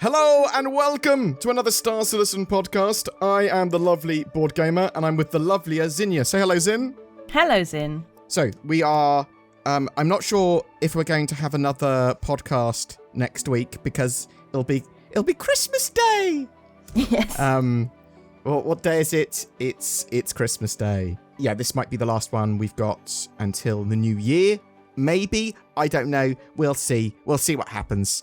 Hello and welcome to another Star Citizen podcast. I am the lovely BoredGamer and I'm with the lovelier Zinnia. Say hello, Zin. Hello, Zin. So we are, I'm not sure if we're going to have another podcast next week because it'll be Christmas Day. Yes. What day is it? It's Christmas Day. Yeah, this might be the last one we've got until the new year. Maybe. I don't know. We'll see. We'll see what happens.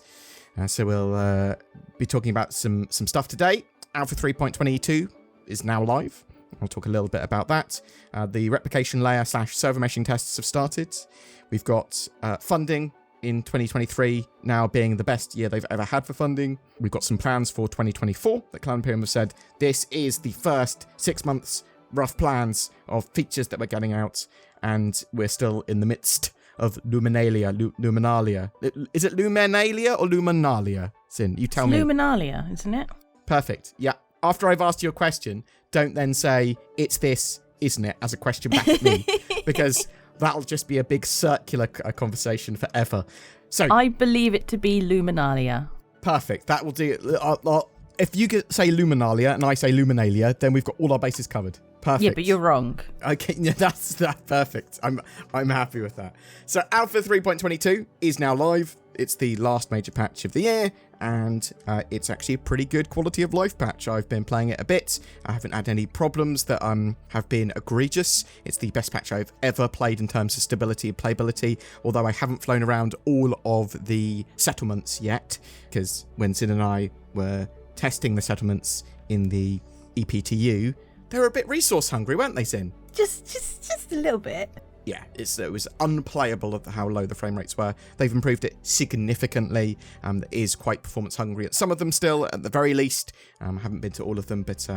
So we'll be talking about some stuff today. Alpha 3.22 is now live. I'll talk a little bit about that. The replication layer / server meshing tests have started. We've got funding in 2023 now being the best year they've ever had for funding. We've got some plans for 2024 that Cloud Imperium have said this is the first 6 months rough plans of features that we're getting out, and we're still in the midst of Luminalia. Is it Luminalia or Luminalia? Sin, you tell me. Luminalia, isn't it? Perfect. Yeah. After I've asked you a question, don't then say, it's this, isn't it, as a question back at me. Because that'll just be a big circular conversation forever. So I believe it to be Luminalia. Perfect. That will do. If you say Luminalia and I say Luminalia, then we've got all our bases covered. Perfect. Yeah, but you're wrong. Okay, yeah, that's perfect. I'm happy with that. So Alpha 3.22 is now live. It's the last major patch of the year, and it's actually a pretty good quality of life patch. I've been playing it a bit. I haven't had any problems that have been egregious. It's the best patch I've ever played in terms of stability and playability, although I haven't flown around all of the settlements yet, because when Zin and I were testing the settlements in the EPTU, they were a bit resource hungry, weren't they, Zin? Just a little bit. Yeah, it was unplayable of how low the frame rates were. They've improved it significantly. It is quite performance hungry at some of them still, at the very least. Haven't been to all of them, but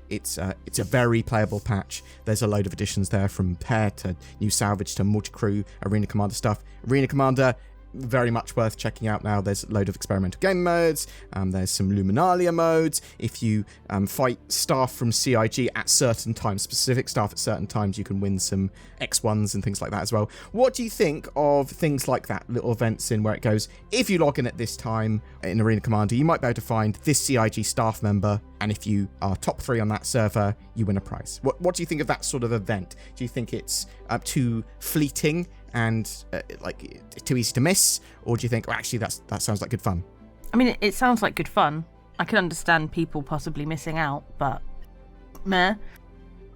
it's a very playable patch. There's a load of additions there, from pair to new salvage to multi-crew, Arena Commander stuff. Arena Commander, very much worth checking out now. There's a load of experimental game modes. There's some Luminalia modes. If you fight staff from CIG at certain times, specific staff at certain times, you can win some X1s and things like that as well. What do you think of things like that? Little events in where it goes, if you log in at this time in Arena Commander, you might be able to find this CIG staff member, and if you are top 3 on that server, you win a prize. What do you think of that sort of event? Do you think it's too fleeting and too easy to miss, or do you think, actually that sounds like good fun? I mean, it sounds like good fun. I can understand people possibly missing out, but meh.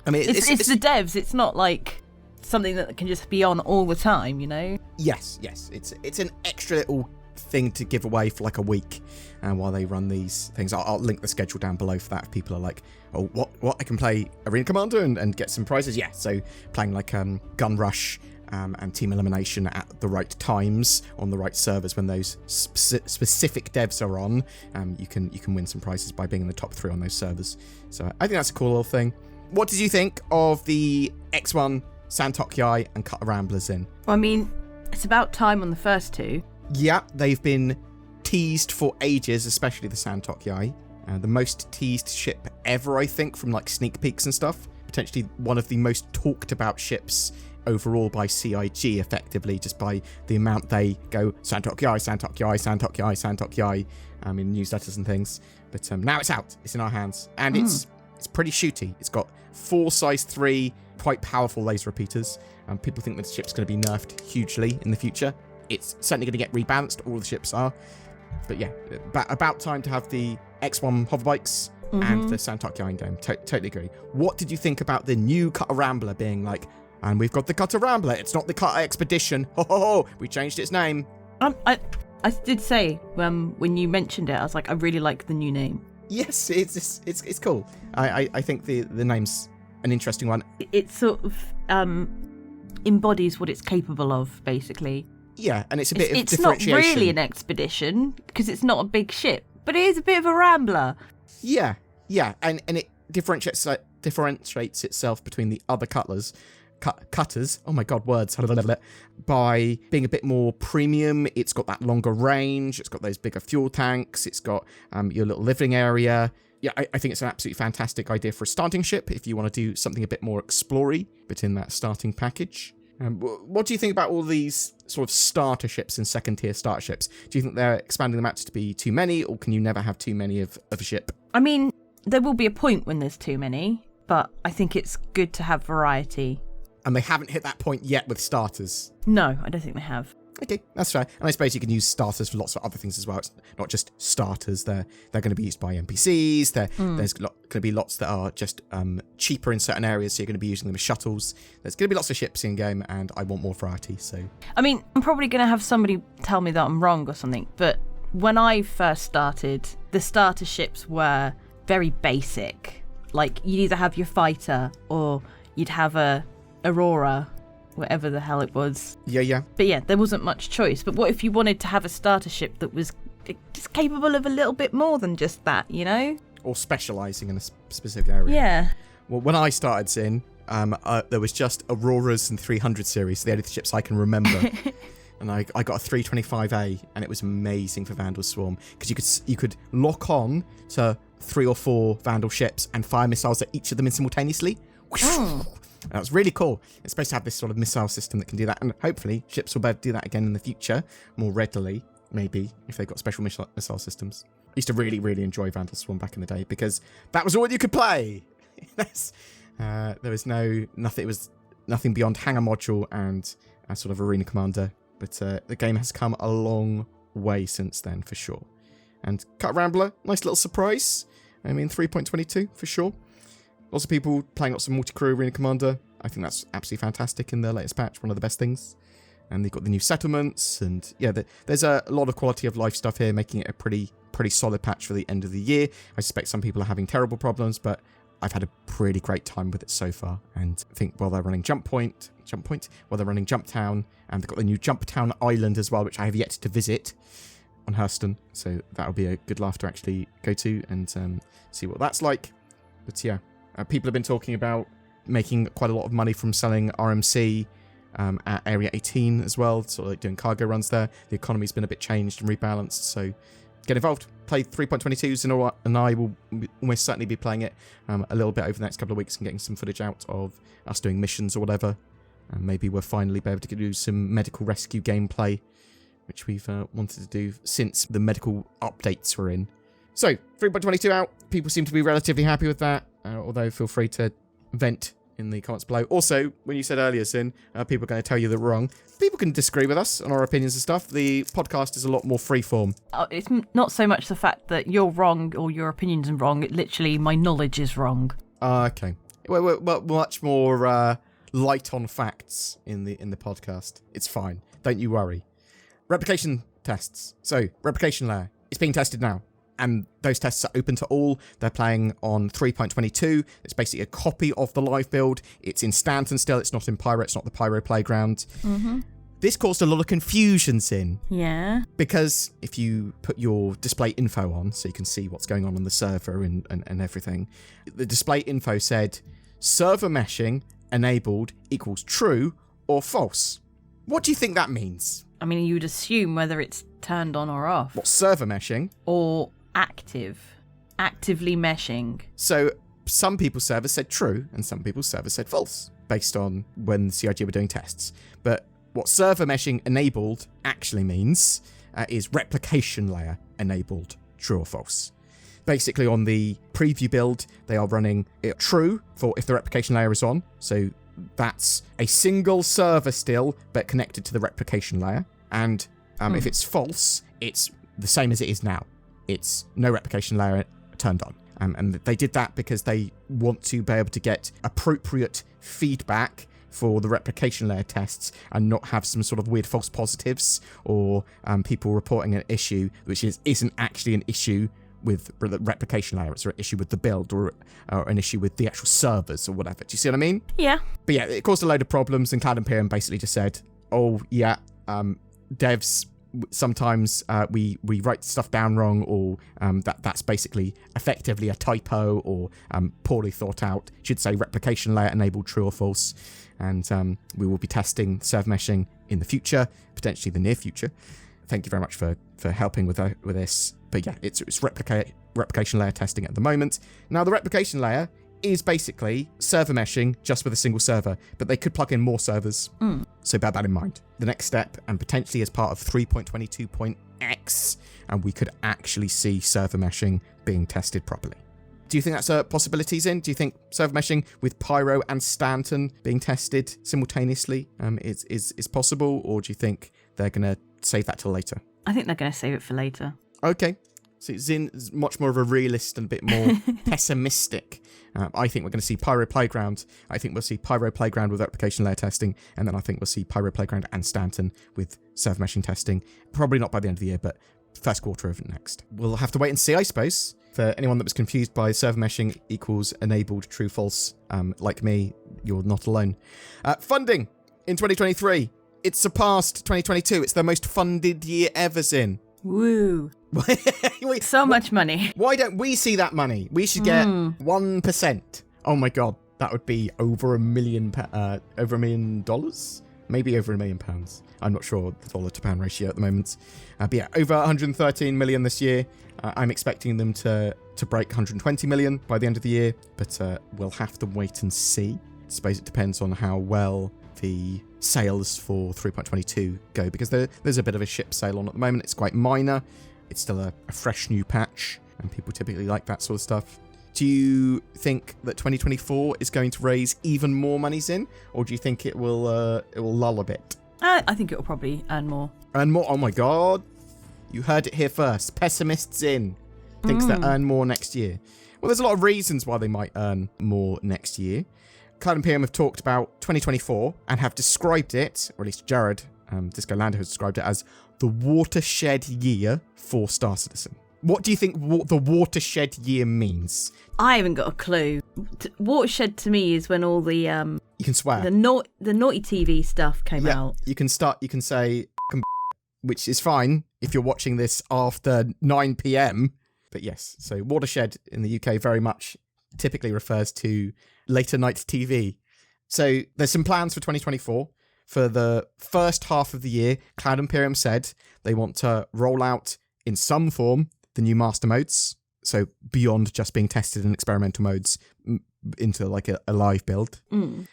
I mean, it's the devs. It's not like something that can just be on all the time, you know? Yes. It's an extra little thing to give away for like a week, and while they run these things, I'll link the schedule down below for that if people are like, oh, what I can play Arena Commander and get some prizes. Yeah, so playing like Gun Rush and Team Elimination at the right times on the right servers when those specific devs are on, you can win some prizes by being in the top 3 on those servers. So I think that's a cool little thing. What did you think of the X1, Santokyai and Cutter Ramblers in? Well, I mean, it's about time on the first 2. Yeah, they've been teased for ages, especially the Santokyai. The most teased ship ever, I think, from like sneak peeks and stuff. Potentially one of the most talked about ships overall by CIG, effectively, just by the amount they go Santokyai in newsletters and things. But now it's out. It's in our hands. And it's pretty shooty. It's got 4 size 3 quite powerful laser repeaters. People think that the ship's going to be nerfed hugely in the future. It's certainly going to get rebalanced. All the ships are. But yeah, about time to have the X1 hoverbikes and the Santokyai in game. Totally agree. What did you think about the new Cutter Rambler being like, and we've got the Cutter Rambler, it's not the Cutter Expedition. We changed its name. I did say when you mentioned it, I was like, I really like the new name. Yes, it's cool. I think the name's an interesting one. It sort of embodies what it's capable of, basically. Yeah, and it's a bit of it's differentiation. It's not really an expedition because it's not a big ship, but it is a bit of a rambler. Yeah, and it differentiates itself between the other cutters. Oh my god, words. By being a bit more premium. It's got that longer range. It's got those bigger fuel tanks. It's got your little living area. Yeah, I think it's an absolutely fantastic idea for a starting ship if you want to do something a bit more explory, but in that starting package. What do you think about all these sort of starter ships and second-tier starter ships? Do you think they're expanding them out to be too many, or can you never have too many of a ship? I mean, there will be a point when there's too many, but I think it's good to have variety. And they haven't hit that point yet with starters? No, I don't think they have. Okay, that's fair. And I suppose you can use starters for lots of other things as well. It's not just starters. They're going to be used by NPCs. There's going to be lots that are just cheaper in certain areas, so you're going to be using them as shuttles. There's going to be lots of ships in-game, and I want more variety. So, I mean, I'm probably going to have somebody tell me that I'm wrong or something, but when I first started, the starter ships were very basic. Like, you'd either have your fighter or you'd have a Aurora, whatever the hell it was. Yeah. But yeah, there wasn't much choice. But what if you wanted to have a starter ship that was just capable of a little bit more than just that, you know? Or specialising in a specific area. Yeah. Well, when I started Zin, there was just Auroras and 300 series, the only ships I can remember. And I got a 325A, and it was amazing for Vandal Swarm, because you could lock on to 3 or 4 Vandal ships and fire missiles at each of them simultaneously. And that was really cool. It's supposed to have this sort of missile system that can do that, and hopefully ships will be able to do that again in the future, more readily, maybe, if they've got special missile systems. I used to really, really enjoy Vandal Swarm back in the day, because that was all you could play. There was nothing. It was nothing beyond Hangar Module and a sort of Arena Commander, but the game has come a long way since then, for sure. And Cut Rambler, nice little surprise. I mean, 3.22, for sure. Lots of people playing lots of multi-crew Arena Commander. I think that's absolutely fantastic in the latest patch, one of the best things. And they've got the new settlements, and yeah, there's a lot of quality of life stuff here, making it a pretty solid patch for the end of the year. I suspect some people are having terrible problems, but I've had a pretty great time with it so far. And I think while they're running Jump Point, while they're running Jump Town, and they've got the new Jump Town Island as well, which I have yet to visit on Hurston. So that'll be a good laugh to actually go to and see what that's like. But yeah. People have been talking about making quite a lot of money from selling RMC at Area 18 as well, sort of like doing cargo runs there. The economy's been a bit changed and rebalanced, so get involved. Play 3.22s, and I will almost certainly be playing it a little bit over the next couple of weeks and getting some footage out of us doing missions or whatever. And maybe we'll finally be able to do some medical rescue gameplay, which we've wanted to do since the medical updates were in. So, 3.22 out. People seem to be relatively happy with that. Although feel free to vent in the comments below. Also, when you said earlier, Sin, people are going to tell you they're wrong. People can disagree with us on our opinions and stuff. The podcast is a lot more freeform. It's not so much the fact that you're wrong or your opinions are wrong. Literally, my knowledge is wrong. Okay. We're much more light on facts in the podcast. It's fine. Don't you worry. Replication tests. So, replication layer. It's being tested now. And those tests are open to all. They're playing on 3.22. It's basically a copy of the live build. It's in Stanton still. It's not in Pyro. It's not the Pyro playground. Mm-hmm. This caused a lot of confusion, Sin. Yeah. Because if you put your display info on, so you can see what's going on the server and everything, the display info said server meshing enabled equals true or false. What do you think that means? I mean, you'd assume whether it's turned on or off. What, server meshing? Or actively meshing. So some people's servers said true and some people's servers said false based on when the CIG were doing tests. But what server meshing enabled actually means is replication layer enabled, true or false. Basically on the preview build, they are running it true for if the replication layer is on. So that's a single server still, but connected to the replication layer. And if it's false, it's the same as it is now. It's no replication layer turned on. And they did that because they want to be able to get appropriate feedback for the replication layer tests and not have some sort of weird false positives or people reporting an issue which isn't actually an issue with the replication layer. It's an issue with the build or an issue with the actual servers or whatever. Do you see what I mean? Yeah. But yeah, it caused a load of problems, and Cloud Imperium basically just said, oh yeah, devs, sometimes we write stuff down wrong, or that's basically effectively a typo or poorly thought out. Should say replication layer enabled true or false. And we will be testing server meshing in the future, potentially the near future. Thank you very much for helping with this. But yeah, it's replication layer testing at the moment. Now, the replication layer is basically server meshing just with a single server, but they could plug in more servers. So bear that in mind. The next step, and potentially as part of 3.22.x, and we could actually see server meshing being tested properly. Do you think that's possibilities in? Do you think server meshing with Pyro and Stanton being tested simultaneously is possible, or do you think they're going to save that till later? I think they're going to save it for later. Okay. So Zin is much more of a realist and a bit more pessimistic. I think we're going to see Pyro Playground. I think we'll see Pyro Playground with replication layer testing, and then I think we'll see Pyro Playground and Stanton with server meshing testing. Probably not by the end of the year, but first quarter of next. We'll have to wait and see, I suppose. For anyone that was confused by server meshing equals enabled true false, like me, you're not alone. Funding in 2023. It surpassed 2022. It's the most funded year ever, Zin. Woo. So much money. Why don't we see that money? We should get 1%. Oh my god, that would be over $1 million. Maybe over £1 million. I'm not sure the dollar to pound ratio at the moment. But yeah, over 113 million this year. I'm expecting them to break 120 million by the end of the year, but we'll have to wait and see. I suppose it depends on how well the sales for 3.22 go, because there's a bit of a ship sale on at the moment. It's quite minor. It's still a fresh new patch, and people typically like that sort of stuff. Do you think that 2024 is going to raise even more monies in, or do you think it will lull a bit? I think it will probably earn more. Earn more? Oh my god. You heard it here first. Pessimists in. Thinks they'll earn more next year. Well, there's a lot of reasons why they might earn more next year. Cloud Imperium have talked about 2024 and have described it, or at least Jared, Disco Lando has described it as the watershed year for Star Citizen. What do you think the watershed year means? I haven't got a clue. Watershed to me is when all the you can swear. The naughty TV stuff came out. You can say which is fine if you're watching this after 9 p.m. But yes, so watershed in the UK very much typically refers to later night TV. So there's some plans for 2024. For the first half of the year, Cloud Imperium said they want to roll out in some form the new master modes. So beyond just being tested in experimental modes into like a live build.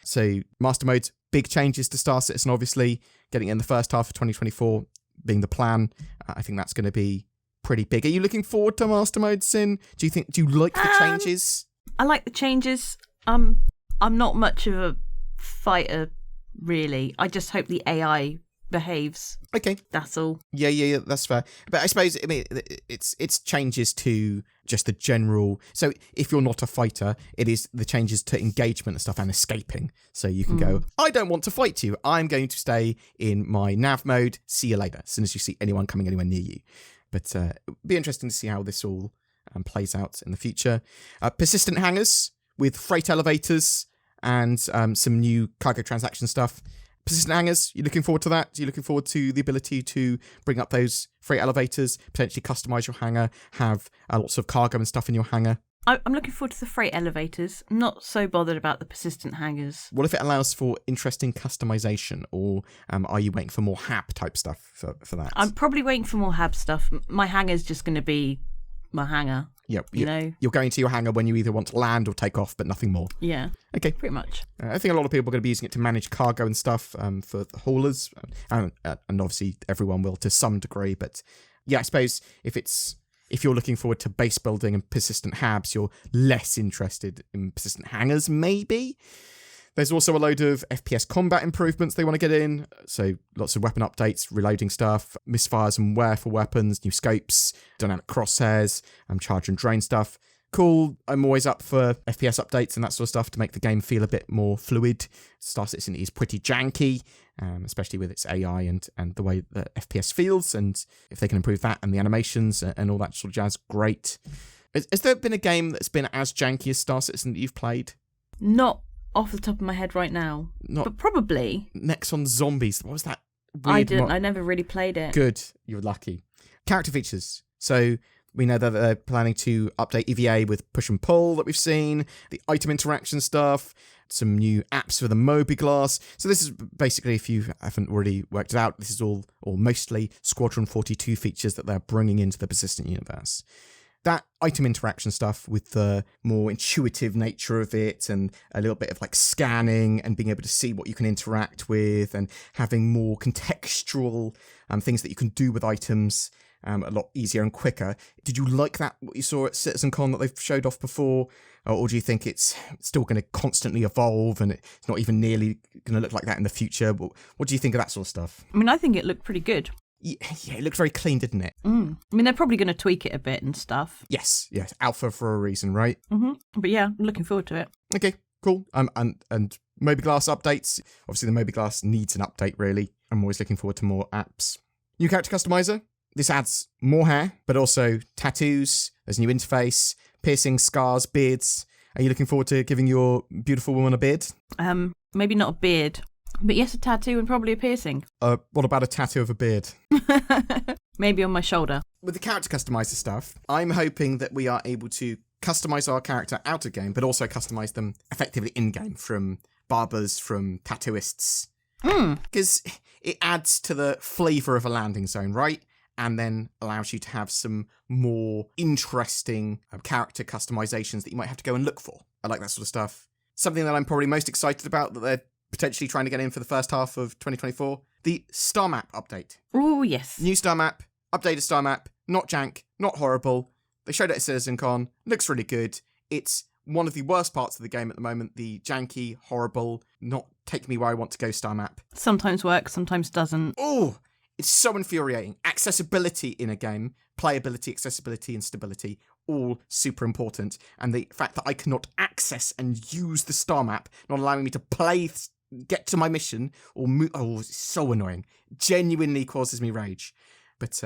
So master modes, big changes to Star Citizen, obviously, getting in the first half of 2024 being the plan. I think that's going to be pretty big. Are you looking forward to master modes, Sin? Do you like the changes? I like the changes. I'm not much of a fighter, really. I just hope the AI behaves. Okay. That's all. Yeah, that's fair. But I suppose, it's changes to just the general... So if you're not a fighter, it is the changes to engagement and stuff and escaping. So you can go, I don't want to fight you. I'm going to stay in my nav mode. See you later, as soon as you see anyone coming anywhere near you. But it'll be interesting to see how this all plays out in the future. Persistent hangars with freight elevators and some new cargo transaction stuff. Persistent hangars, you looking forward to that? Are you looking forward to the ability to bring up those freight elevators, potentially customize your hangar, have lots of cargo and stuff in your hangar? I'm looking forward to the freight elevators. I'm not so bothered about the persistent hangars. What if it allows for interesting customization, or are you waiting for more HAB type stuff for that? I'm probably waiting for more HAB stuff. My hangar's just going to be my hangar. Yep. You're going to your hangar when you either want to land or take off, but nothing more. Yeah. Okay. Pretty much. I think a lot of people are going to be using it to manage cargo and stuff for the haulers, and obviously everyone will to some degree. But yeah, I suppose if you're looking forward to base building and persistent HABs, you're less interested in persistent hangars, maybe. There's also a load of FPS combat improvements they want to get in. So lots of weapon updates, reloading stuff, misfires and wear for weapons, new scopes, dynamic crosshairs, charge and drain stuff. Cool. I'm always up for FPS updates and that sort of stuff to make the game feel a bit more fluid. Star Citizen is pretty janky, especially with its AI and the way that FPS feels. And if they can improve that and the animations and all that sort of jazz, great. Has there been a game that's been as janky as Star Citizen that you've played? Not off the top of my head right now. But probably. Nexon Zombies. What was that? I didn't. I never really played it. Good. You're lucky. Character features. So we know that they're planning to update EVA with push and pull that we've seen, the item interaction stuff, some new apps for the Moby Glass. So this is basically, if you haven't already worked it out, this is all or mostly Squadron 42 features that they're bringing into the Persistent universe. that item interaction stuff with the more intuitive nature of it and a little bit of like scanning and being able to see what you can interact with and having more contextual things that you can do with items a lot easier and quicker. Did you like that, what you saw at CitizenCon that they've showed off before? Or do you think it's still going to constantly evolve and it's not even nearly going to look like that in the future? What do you think of that sort of stuff? I mean, I think it looked pretty good. Yeah, it looked very clean, didn't it? I mean, they're probably going to tweak it a bit and stuff. Yes. Alpha for a reason, right? But yeah, I'm looking forward to it. Okay, cool. And Mobiglass updates. Obviously, the Mobiglass needs an update, really. I'm always looking forward to more apps. New character customizer. This adds more hair, but also tattoos. There's a new interface, piercings, scars, beards. Are you looking forward to giving your beautiful woman a beard? Maybe not a beard. But yes, a tattoo and probably a piercing. What about a tattoo of a beard? Maybe on my shoulder. With the character customizer stuff, I'm hoping that we are able to customize our character out of game, but also customize them effectively in-game from barbers, from tattooists. Because it adds to the flavour of a landing zone, right? And then allows you to have some more interesting character customizations that you might have to go and look for. I like that sort of stuff. Something that I'm probably most excited about that they're potentially trying to get in for the first half of 2024, the star map update. Oh, yes. New star map, updated star map, not jank, not horrible. They showed it at CitizenCon, looks really good. It's one of the worst parts of the game at the moment, the janky, horrible, not take me where I want to go star map. Sometimes works, sometimes doesn't. Oh, it's so infuriating. Accessibility in a game, playability, accessibility, and stability, all super important. And the fact that I cannot access and use the star map, not allowing me to play, get to my mission, or move. Oh, it's so annoying. Genuinely causes me rage. But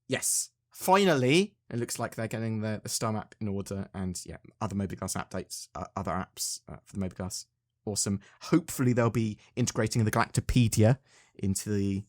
yes, finally, it looks like they're getting the star map in order. And yeah, other Mobiglass updates, other apps for the Mobiglass. Awesome. Hopefully they'll be integrating the Galactopedia into the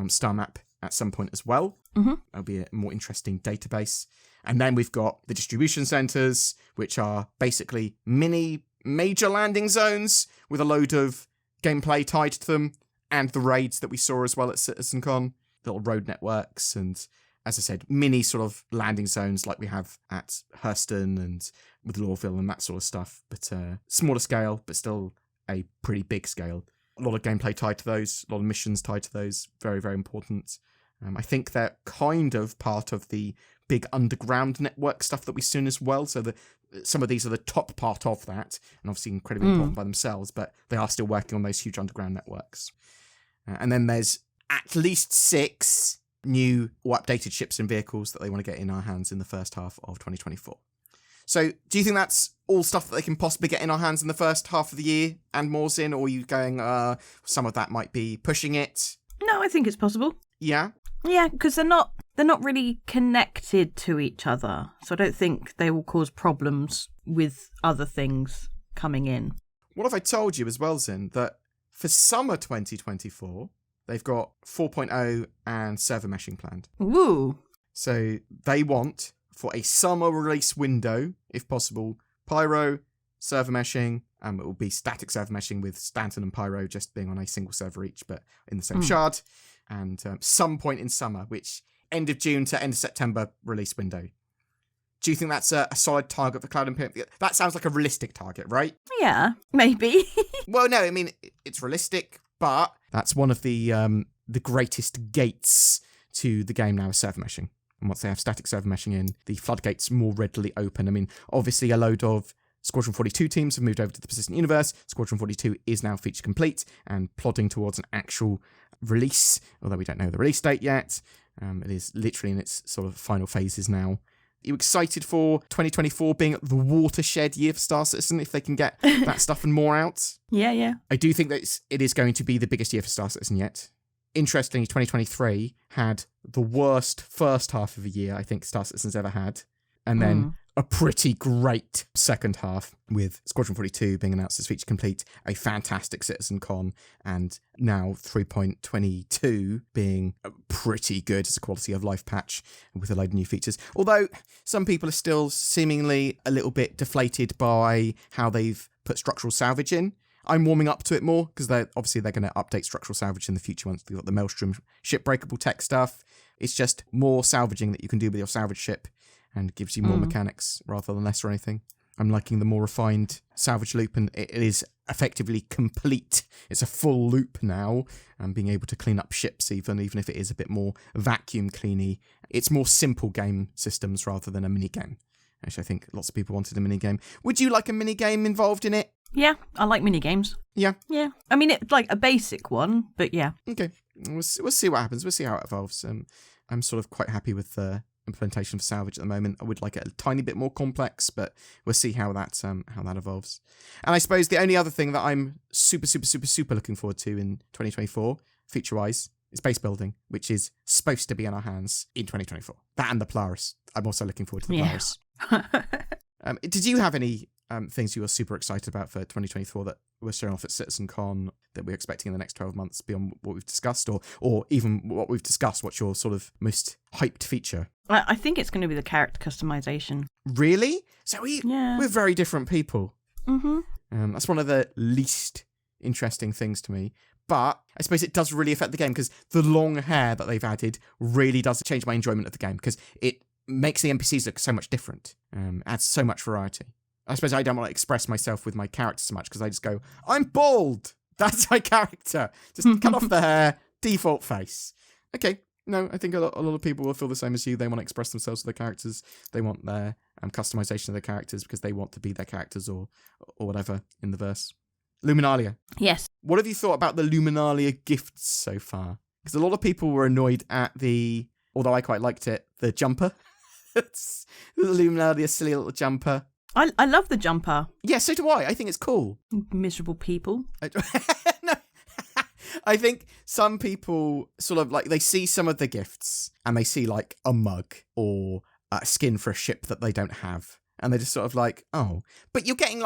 star map at some point as well. That'll be a more interesting database. And then we've got the distribution centers, which are basically mini major landing zones with a load of gameplay tied to them, and the raids that we saw as well at CitizenCon, little road networks, and as I said, mini sort of landing zones like we have at Hurston and with Lorville and that sort of stuff, but smaller scale, but still a pretty big scale. A lot of gameplay tied to those, a lot of missions tied to those. Very, very important. I think they're kind of part of the big underground network stuff that we've seen as well. So some of these are the top part of that, and obviously incredibly important by themselves, but they are still working on those huge underground networks. And then there's at least 6 new or updated ships and vehicles that they want to get in our hands in the first half of 2024. So do you think that's all stuff that they can possibly get in our hands in the first half of the year and more's in, or are you going, some of that might be pushing it? No, I think it's possible. Yeah? Yeah, because they're not really connected to each other. So I don't think they will cause problems with other things coming in. What have I told you as well, Zin, that for summer 2024, they've got 4.0 and server meshing planned. Ooh. So they want, for a summer release window, if possible, Pyro, server meshing, it will be static server meshing with Stanton and Pyro just being on a single server each, but in the same shard, and some point in summer, which end of June to end of September release window. Do you think that's a solid target for Cloud Imperium? That sounds like a realistic target, right? Yeah, maybe. Well, no, I mean, it's realistic, but that's one of the greatest gates to the game now is server meshing. And once they have static server meshing in, the floodgates more readily open. I mean, obviously a load of Squadron 42 teams have moved over to the Persistent Universe. Squadron 42 is now feature complete and plodding towards an actual release, although we don't know the release date yet. It is literally in its sort of final phases now. Are you excited for 2024 being the watershed year for Star Citizen, if they can get that stuff and more out? Yeah. I do think that it is going to be the biggest year for Star Citizen yet. Interestingly, 2023 had the worst first half of the year I think Star Citizen's ever had, and then a pretty great second half with Squadron 42 being announced as feature complete, a fantastic CitizenCon, and now 3.22 being pretty good as a quality of life patch with a load of new features. Although some people are still seemingly a little bit deflated by how they've put structural salvage in. I'm warming up to it more because they're going to update structural salvage in the future once they've got the Maelstrom ship breakable tech stuff. It's just more salvaging that you can do with your salvage ship. and gives you more mechanics rather than less or anything. I'm liking the more refined salvage loop, and it is effectively complete. It's a full loop now, and being able to clean up ships even if it is a bit more vacuum cleany. It's more simple game systems rather than a mini game. Actually, I think lots of people wanted a mini game. Would you like a mini game involved in it? Yeah, I like mini games. Yeah. Yeah. I mean, it's like a basic one, but yeah. Okay. We'll see what happens. We'll see how it evolves. I'm sort of quite happy with the implementation for salvage at the moment. I would like it a tiny bit more complex, but we'll see how that evolves. And I suppose the only other thing that I'm super looking forward to in 2024, feature-wise, is base building, which is supposed to be in our hands in 2024. That and the Polaris. I'm also looking forward to the Polaris. Did you have any things you were super excited about for 2024 that were showing off at CitizenCon that we're expecting in the next 12 months beyond what we've discussed, or even what we've discussed? What's your sort of most hyped feature? I think it's going to be the character customization. Really? So we're very different people. Mm-hmm. That's one of the least interesting things to me. But I suppose it does really affect the game, because the long hair that they've added really does change my enjoyment of the game, because it makes the NPCs look so much different. Adds so much variety. I suppose I don't want to express myself with my character so much, because I just go, I'm bald! That's my character! Just cut off the hair, default face. Okay, no, I think a lot of people will feel the same as you. They want to express themselves with their characters. They want their customization of their characters because they want to be their characters or whatever in the verse. Luminalia. Yes. What have you thought about the Luminalia gifts so far? Because a lot of people were annoyed at although I quite liked it, the jumper. It's the Luminalia silly little jumper. I love the jumper. Yeah, so do I. I think it's cool. Miserable people. No. I think some people sort of like, they see some of the gifts and they see like a mug or a skin for a ship that they don't have. And they're just sort of like, oh, but you're getting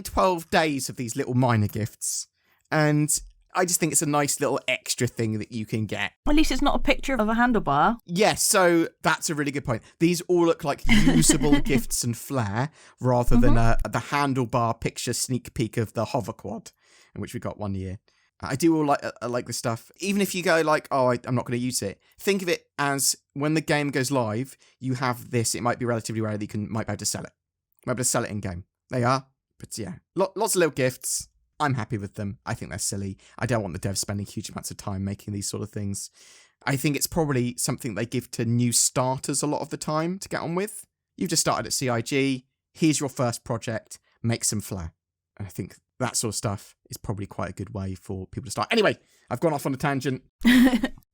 12 days of these little minor gifts. And I just think it's a nice little extra thing that you can get. At least it's not a picture of a handlebar. Yes, so that's a really good point. These all look like usable gifts and flair rather than the handlebar picture sneak peek of the hover quad, in which we got 1 year. I do all like this stuff. Even if you go like, oh, I'm not going to use it. Think of it as when the game goes live, you have this. It might be relatively rare that you might be able to sell it. You might be able to sell it in game. They are, but yeah, lots of little gifts. I'm happy with them. I think they're silly. I don't want the devs spending huge amounts of time making these sort of things. I think it's probably something they give to new starters a lot of the time to get on with. You've just started at CIG. Here's your first project. Make some flair. And I think that sort of stuff is probably quite a good way for people to start. Anyway, I've gone off on a tangent.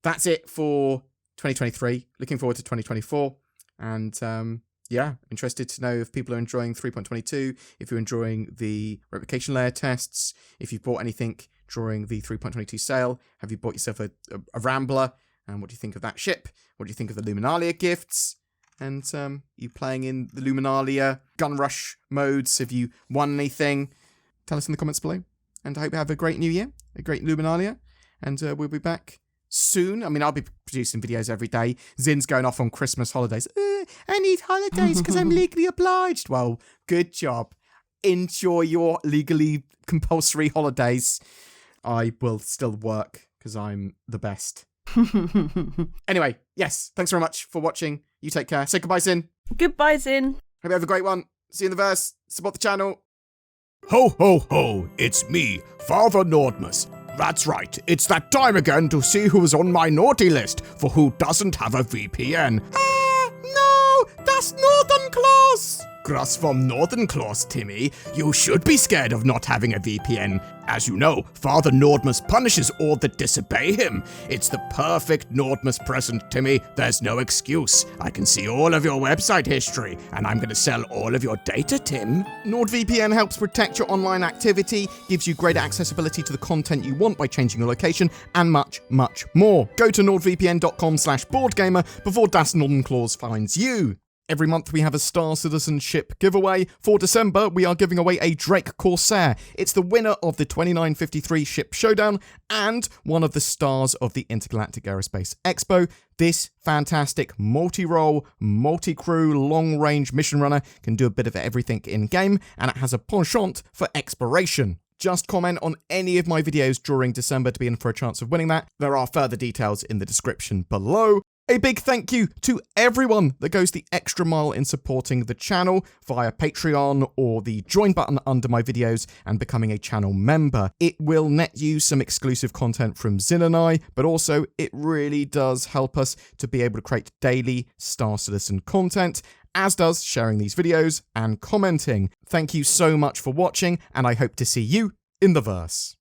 That's it for 2023. Looking forward to 2024. And yeah, interested to know if people are enjoying 3.22, if you're enjoying the replication layer tests, if you've bought anything during the 3.22 sale, have you bought yourself a Rambler, and what do you think of that ship? What do you think of the Luminalia gifts? And you playing in the Luminalia gun rush modes? Have you won anything? Tell us in the comments below. And I hope you have a great new year, a great Luminalia, and we'll be back soon. I mean, I'll be producing videos every day. Zin's going off on Christmas holidays. I need holidays because I'm legally obliged. Well, good job. Enjoy your legally compulsory holidays. I will still work because I'm the best. Anyway, yes, thanks very much for watching. You take care. Say goodbye, Zin. Goodbye, Zin. Hope you have a great one. See you in the verse. Support the channel. Ho, ho, ho. It's me, Father Nordmus. That's right, it's that time again to see who's on my naughty list for who doesn't have a VPN. No, that's Northern Claus! Grass from Northern Claus, Timmy. You should be scared of not having a VPN. As you know, Father Nordmus punishes all that disobey him. It's the perfect Nordmus present, Timmy. There's no excuse. I can see all of your website history, and I'm going to sell all of your data, Tim. NordVPN helps protect your online activity, gives you greater accessibility to the content you want by changing your location, and much, much more. Go to nordvpn.com/BoredGamer before Das Northern Claus finds you. Every month we have a Star Citizenship giveaway. For December, we are giving away a Drake Corsair. It's the winner of the 2953 Ship Showdown and one of the stars of the Intergalactic Aerospace Expo. This fantastic multi-role, multi-crew, long-range mission runner can do a bit of everything in-game, and it has a penchant for exploration. Just comment on any of my videos during December to be in for a chance of winning that. There are further details in the description below. A big thank you to everyone that goes the extra mile in supporting the channel via Patreon or the join button under my videos and becoming a channel member. It will net you some exclusive content from Zin and I, but also it really does help us to be able to create daily Star Citizen content, as does sharing these videos and commenting. Thank you so much for watching, and I hope to see you in the verse.